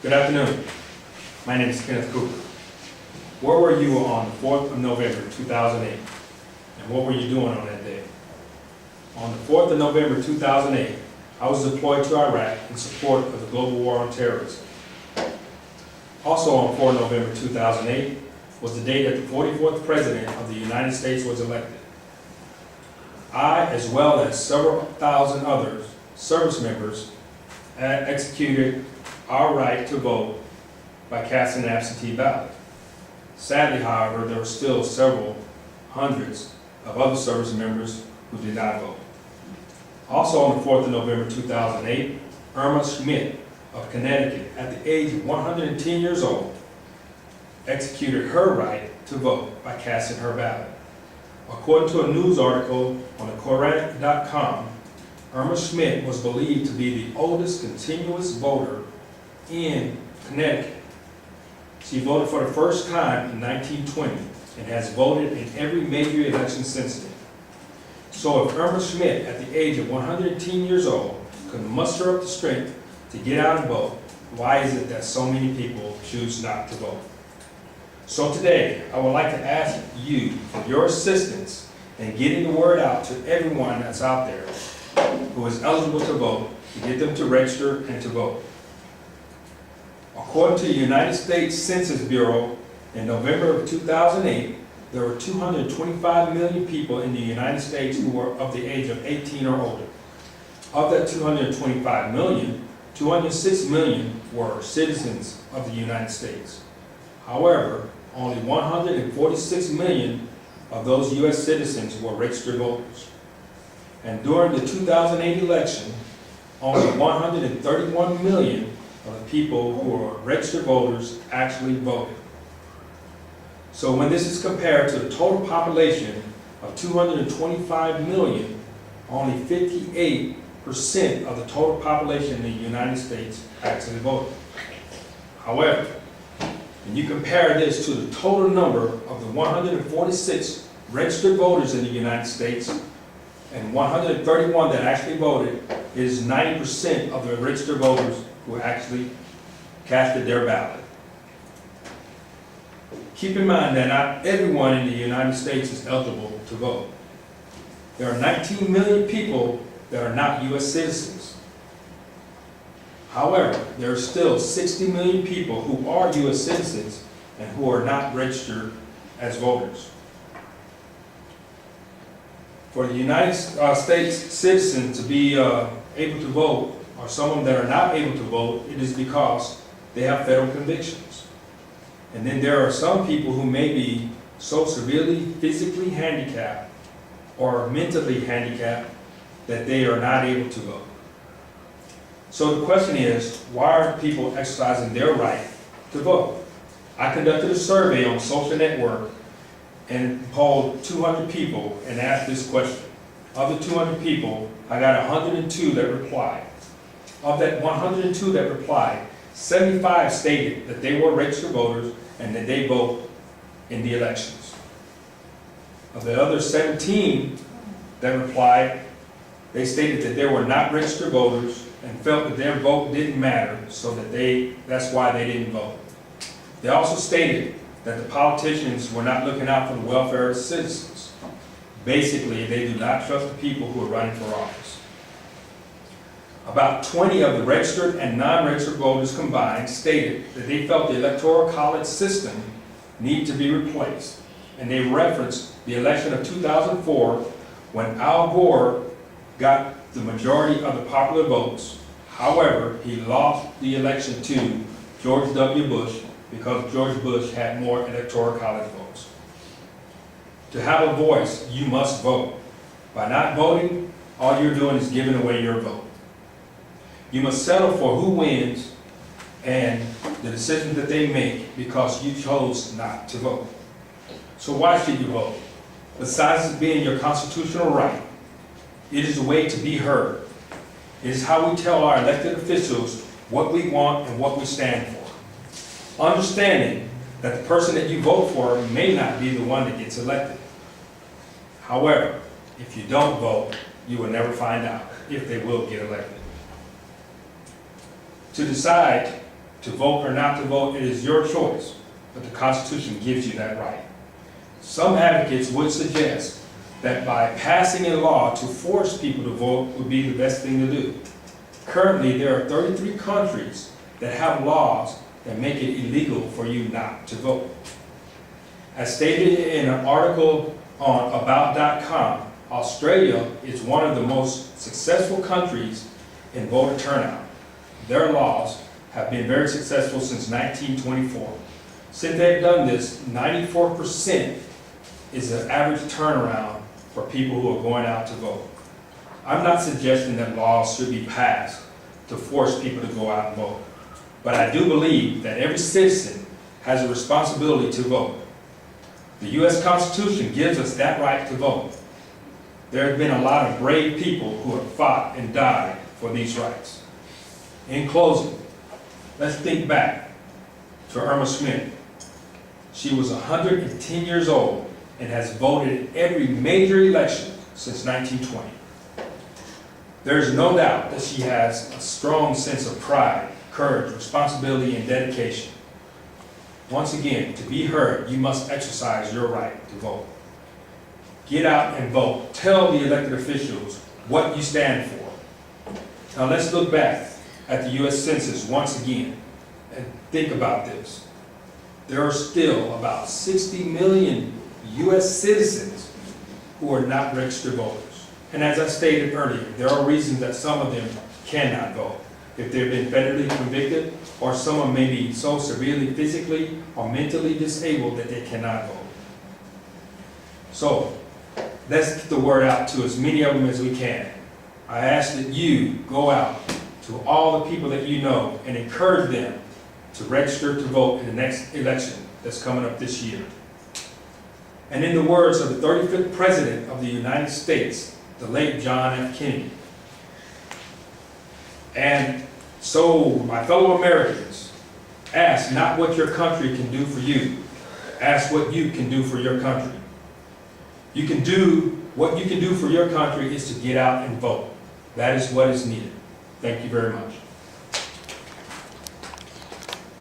Good afternoon. My name is Kenneth Cooper. Where were you on the 4th of November 2008? And what were you doing on that day? On the 4th of November 2008, I was deployed to Iraq in support of the global war on terrorism. Also on 4 November 2008 was the day that the 44th President of the United States was elected. I, as well as several thousand other service members, executed our right to vote by casting an absentee ballot. Sadly, however, there were still several hundreds of other service members who did not vote. Also on the 4th of November 2008, Irma Schmidt of Connecticut, at the age of 110 years old, executed her right to vote by casting her ballot. According to a news article on theCorrect.com, Irma Schmidt was believed to be the oldest continuous voter in Connecticut. She voted for the first time in 1920 and has voted in every major election since then. So if Irma Schmidt, at the age of 110 years old, could muster up the strength to get out and vote, why is it that so many people choose not to vote? So today, I would like to ask you for your assistance in getting the word out to everyone that's out there who is eligible to vote, to get them to register and to vote. According to the United States Census Bureau, in November of 2008, there were 225 million people in the United States who were of the age of 18 or older. Of that 225 million, 206 million were citizens of the United States. However, only 146 million of those U.S. citizens were registered voters. And during the 2008 election, only 131 million of the people who were registered voters actually voted. So when this is compared to the total population of 225 million, only 58% of the total population in the United States actually voted. However, when you compare this to the total number of the 146 registered voters in the United States and 131 that actually voted, it is 90% of the registered voters who actually casted their ballot. Keep in mind that not everyone in the United States is eligible to vote. There are 19 million people that are not U.S. citizens. However, there are still 60 million people who are U.S. citizens and who are not registered as voters. For the United States citizen to be able to vote, or someone that are not able to vote, it is because they have federal convictions. And then there are some people who may be so severely physically handicapped or mentally handicapped that they are not able to vote. So the question is, why are people exercising their right to vote? I conducted a survey on social network and polled 200 people and asked this question. Of the 200 people, I got 102 that replied. Of that 102 that replied, 75 stated that they were registered voters and that they vote in the elections. Of the other 17 that replied, they stated that they were not registered voters and felt that their vote didn't matter, so that that's why they didn't vote. They also stated that the politicians were not looking out for the welfare of citizens. Basically, they do not trust the people who are running for office. About 20 of the registered and non-registered voters combined stated that they felt the Electoral College system needed to be replaced, and they referenced the election of 2004 when Al Gore got the majority of the popular votes. However, he lost the election to George W. Bush because George Bush had more Electoral College votes. To have a voice, you must vote. By not voting, all you're doing is giving away your vote. You must settle for who wins and the decisions that they make because you chose not to vote. So why should you vote? Besides it being your constitutional right, it is a way to be heard. It is how we tell our elected officials what we want and what we stand for. Understanding that the person that you vote for may not be the one that gets elected. However, if you don't vote, you will never find out if they will get elected. To decide to vote or not to vote, it is your choice, but the Constitution gives you that right. Some advocates would suggest that by passing a law to force people to vote would be the best thing to do. Currently, there are 33 countries that have laws that make it illegal for you not to vote. As stated in an article on About.com, Australia is one of the most successful countries in voter turnout. Their laws have been very successful since 1924. Since they've done this, 94% is the average turnaround for people who are going out to vote. I'm not suggesting that laws should be passed to force people to go out and vote, but I do believe that every citizen has a responsibility to vote. The U.S. Constitution gives us that right to vote. There have been a lot of brave people who have fought and died for these rights. In closing, let's think back to Irma Smith. She was 110 years old and has voted in every major election since 1920. There is no doubt that she has a strong sense of pride, courage, responsibility, and dedication. Once again, to be heard, you must exercise your right to vote. Get out and vote. Tell the elected officials what you stand for. Now let's look back at the U.S. Census once again and think about this. There are still about 60 million U.S. citizens who are not registered voters. And as I stated earlier, there are reasons that some of them cannot vote. If they've been federally convicted, or someone may be so severely physically or mentally disabled that they cannot vote. So, let's get the word out to as many of them as we can. I ask that you go out to all the people that you know and encourage them to register to vote in the next election that's coming up this year. And in the words of the 35th President of the United States, the late John F. Kennedy. And so, my fellow Americans, ask not what your country can do for you, ask what you can do for your country. What you can do for your country is to get out and vote. That is what is needed. Thank you very much.